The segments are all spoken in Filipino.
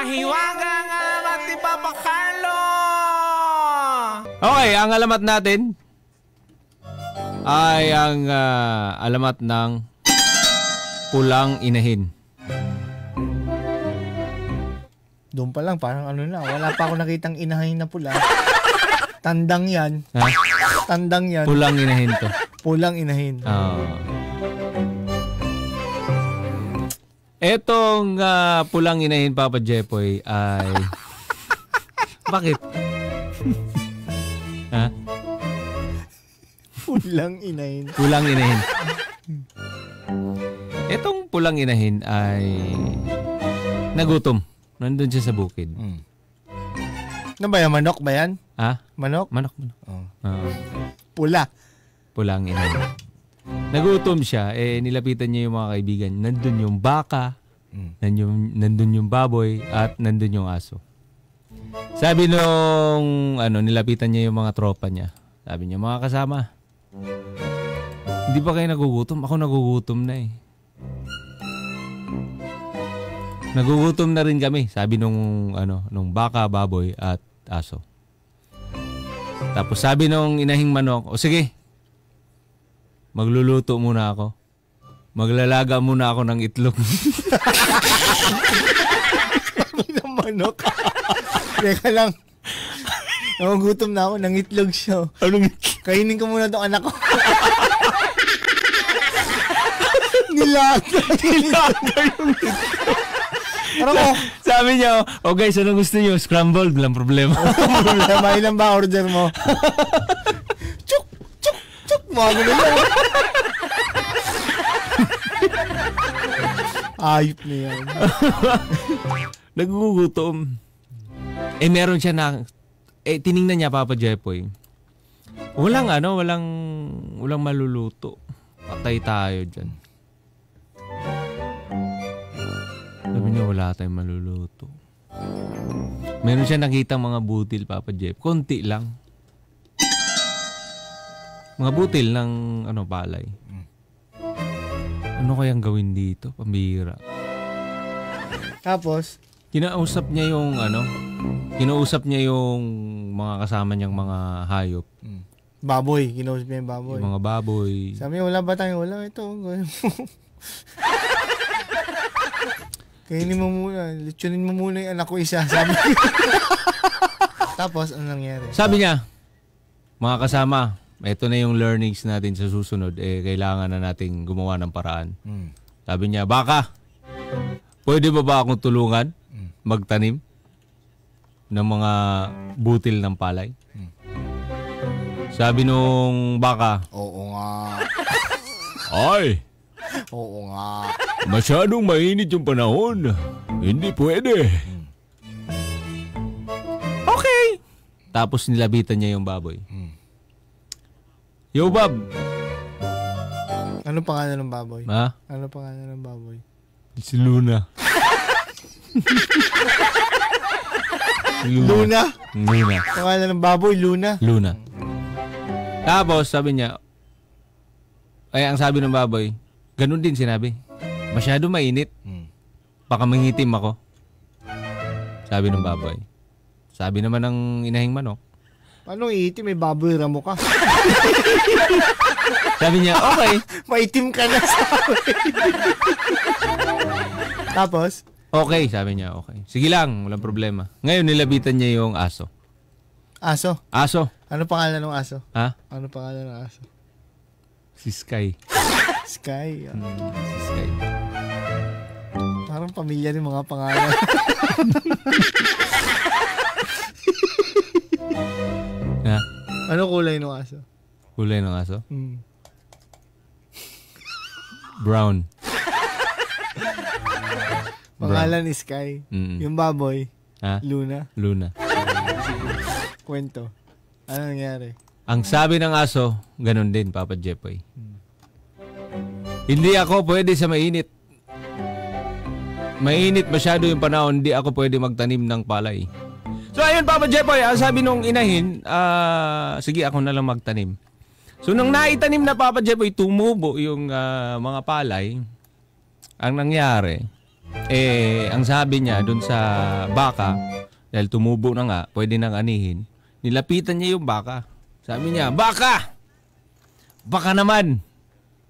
Hiwagang alamat ni Papa Carlo! Okay, ang alamat natin ay ang alamat ng pulang inahin. Doon pa lang, parang ano na. Wala pa ako nakitang inahin na pula. Tandang yan. Ha? Tandang yan. Pulang inahin to. Pulang inahin. Etong pulang inahin, Papa Jepoy, ay... Bakit? Ha? Pulang inahin. Pulang inahin. Etong pulang inahin ay nagutom. Nandun siya sa bukid. Ano ba yan? Manok ba yan? Ha? Manok? Manok. Pula. Pulang inahin. Nagutom siya, nilapitan niya yung mga kaibigan. Nandun yung baka, nandun yung baboy, at nandun yung aso. Sabi nung, nilapitan niya yung mga tropa niya. Sabi niya, mga kasama, hindi ba kayo nagugutom? Ako nagugutom na eh. Nagugutom na rin kami, sabi nung baka, baboy, at aso. Tapos sabi nung inahing manok, o sige, magluluto muna ako. Maglalaga muna ako ng itlog. Sabi ng manok. Teka lang. Nagugutom na ako, ng itlog siya. Anong itlog? Kainin ko muna itong anak ko. Nilaga yung itlog. Sabi niya, oh guys, anong gusto niyo? Scrambled, walang problema. Problema, ilan ba order mo? Chuk! Chuk! Chuk! Mga ganun lang. Ayop na yan. Nagugutom. Meron siya na, tiningnan niya, Papa Jepoy. Walang maluluto. Patay tayo dyan. Sabi niya, wala tayong maluluto. Meron siya nakitang mga butil, Papa Jeff. Konti lang. Mga butil ng palay. Ano kayang gawin dito? Pambihira. Tapos? Kinausap niya yung mga kasama niyang mga hayop. Baboy. Kinausap niya yung baboy. Yung mga baboy. Sabi niya, wala ba tayong wala? Ito. Kainin mo muna. Litsunin mo muna yung anak ko isa. Sabi niya. Tapos, ano nangyari? Sabi niya, mga kasama, ito na yung learnings natin sa susunod. Kailangan na nating gumawa ng paraan. Sabi niya, baka, pwede ba akong tulungan magtanim ng mga butil ng palay? Sabi nung baka, oo nga. ay, oo nga. masyadong mainit yung panahon. Hindi pwede. Okay. Tapos nilabitan niya yung baboy. Yo, Bob. Ano pangalan ng baboy? Ha? Ano pangalan ng baboy? Si Luna. Luna? Luna. Pangalan ng baboy, Luna? Luna. Tapos sabi niya, ang sabi ng baboy, ganun din sinabi. Masyado mainit. Baka mangitim ako. Sabi ng baboy. Sabi naman ng inahing manok, paano iitim? May baboy ramo ka. sabi niya, okay. Maitim ka na, sabi. Tapos? Okay, sabi niya, okay. Sige lang, walang problema. Ngayon, nilabitan niya yung aso. Aso? Aso. Ano pangalan ng aso? Ha? Ano pangalan ng aso? Si Sky. Sky. Si Sky. Parang pamilya rin mga pangalan. Ha? Ano kulay ng aso? Kulay ng aso? Brown. Pangalan ni Sky. Yung baboy, ha? Luna. Luna. Kwento. Ano nangyari? Ang sabi ng aso, ganun din, Papa Jepoy. Hindi ako pwede sa mainit. Mainit masyado yung panahon, hindi ako pwede magtanim ng palay. So ayun, Papa Jepoy, ang sabi nung inahin, sige ako na lang magtanim. So nung naitanim na, Papa Jepoy, tumubo yung mga palay. Ang nangyari, ang sabi niya dun sa baka, dahil tumubo na nga, pwede nang anihin, nilapitan niya yung baka. Sabi niya, baka naman,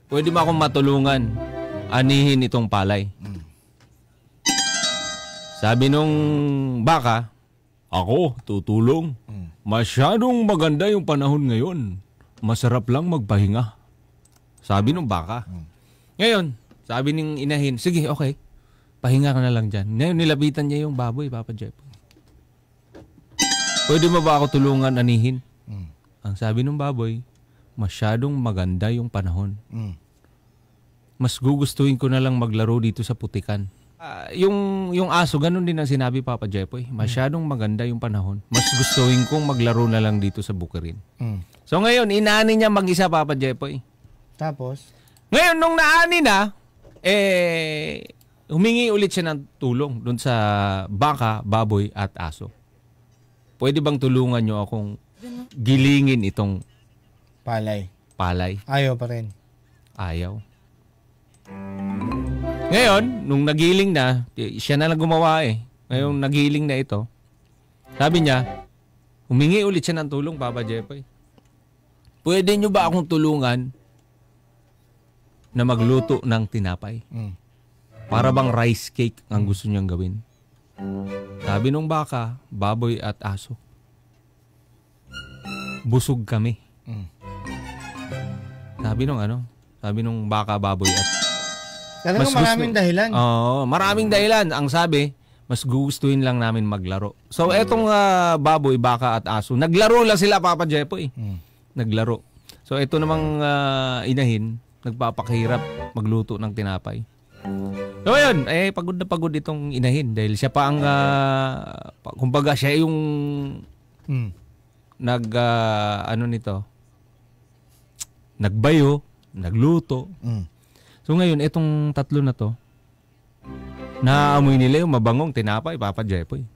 pwede ba akong matulungan anihin itong palay? Sabi nung baka, ako, tutulong. Masyadong maganda yung panahon ngayon. Masarap lang magpahinga. Sabi nung baka. Ngayon, sabi ng inahin, sige, okay. Pahinga ka na lang dyan. Ngayon, nilapitan niya yung baboy, Papa Jeff. Pwede mo ba ako tulungan anihin? Ang sabi ng baboy, masyadong maganda yung panahon. Mas gugustuhin ko na lang maglaro dito sa putikan. Yung aso, ganun din ang sinabi, Papa Jepoy. Masyadong maganda yung panahon. Mas gustuhin kong maglaro na lang dito sa bukirin. So ngayon, inaani niya mag-isa, Papa Jepoy. Tapos? Ngayon, nung naani na, humingi ulit siya ng tulong dun sa baka, baboy at aso. Pwede bang tulungan nyo akong gilingin itong palay? Ayaw pa rin. Ayaw. Ngayon, nung nagiling na, siya na lang gumawa eh. Ngayon, nagiling na ito. Sabi niya, humingi ulit siya ng tulong, Papa Jepoy. Pwede nyo ba akong tulungan na magluto ng tinapay? Para bang rice cake ang gusto niyang gawin? Sabi nung baka, baboy at aso, busog kami. Sabi nung baka, baboy at Talagang maraming dahilan. Oo, maraming dahilan. Ang sabi, mas gugustuhin lang namin maglaro. So, etong baboy, baka at aso, naglaro lang sila, Papa Jepoy. Naglaro. So, eto namang inahin, nagpapakahirap magluto ng tinapay. So, ayun, pagod na pagod itong inahin dahil siya pa ang, kumbaga, siya yung nagbayo, nagluto. So ngayon, itong tatlo na to, naamoy nila yung mabangong tinapay, Papa Jepoy.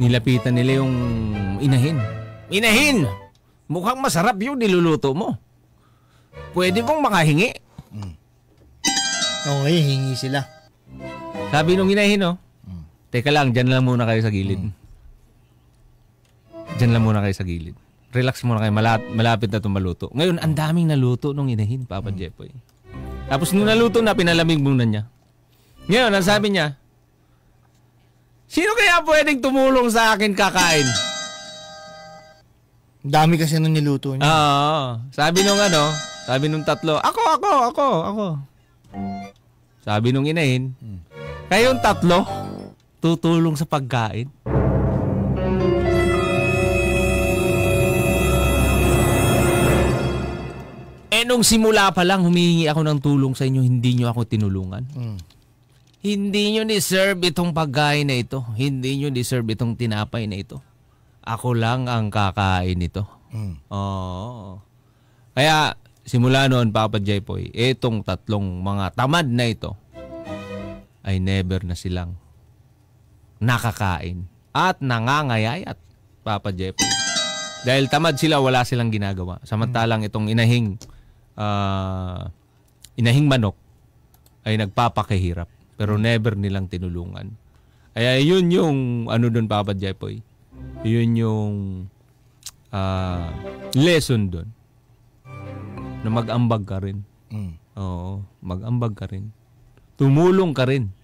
Nilapitan nila yung inahin. Inahin! Mukhang masarap yung niluluto mo. Pwede bang makahingi? Okay, hingi sila. Sabi nung inahin, teka lang, dyan lang muna kayo sa gilid. Dyan lang muna kayo sa gilid. Relax muna kayo, malapit na itong maluto. Ngayon, ang daming naluto nung inahin, Papa Jepoy. Tapos nung naluto na, pinalamig muna niya. Ngayon, ang sabi niya, sino kaya pwedeng tumulong sa akin kakain? Dami kasi nung niluto niya. Sabi nung tatlo, ako. Sabi nung inahin, kayong tatlo, tutulong sa pagkain. Nung simula pa lang, humihingi ako ng tulong sa inyo, hindi nyo ako tinulungan. Hindi nyo deserve itong pagkain na ito. Hindi nyo deserve itong tinapay na ito. Ako lang ang kakain nito. Kaya, simula noon, Papa Jepoy, itong tatlong mga tamad na ito ay never na silang nakakain at nangangayayat, Papa Jepoy. Dahil tamad sila, wala silang ginagawa. Samantalang itong inahing manok ay nagpapakahirap pero never nilang tinulungan. Kaya yun yung doon, Papa Jepoy. Yun yung lesson doon. Na mag-ambag ka rin. Oo, mag-ambag ka rin. Tumulong ka rin.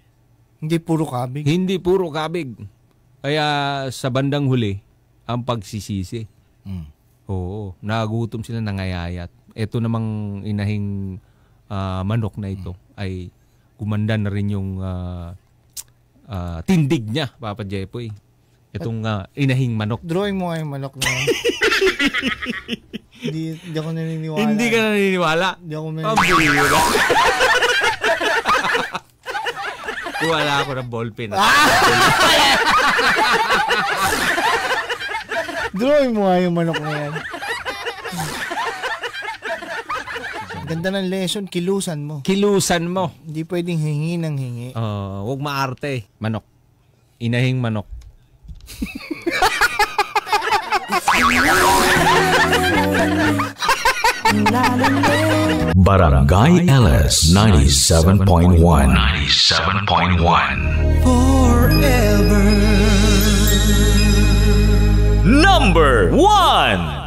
Hindi puro kabig. Hindi puro kabig. Kaya sa bandang huli, ang pagsisisi. Oo, nagutom sila, nangayayat. Ito namang inahing manok na ito ay gumanda na rin yung tindig niya, Papa Jepoy. Itong inahing manok. Drawing mo nga yung manok na yan. Hindi ako naniniwala. Hindi ka naniniwala? Hindi ako naniniwala. Wala ako ng ballpen. Drawing mo nga yung manok na yan. Ganda ng lesson, kilusan mo. Kilusan mo. Hindi pwedeng hingi ng hingi. Huwag maarte. Manok. Inahing manok. Barangay LS 97.1. 97.1. Forever. Number 1.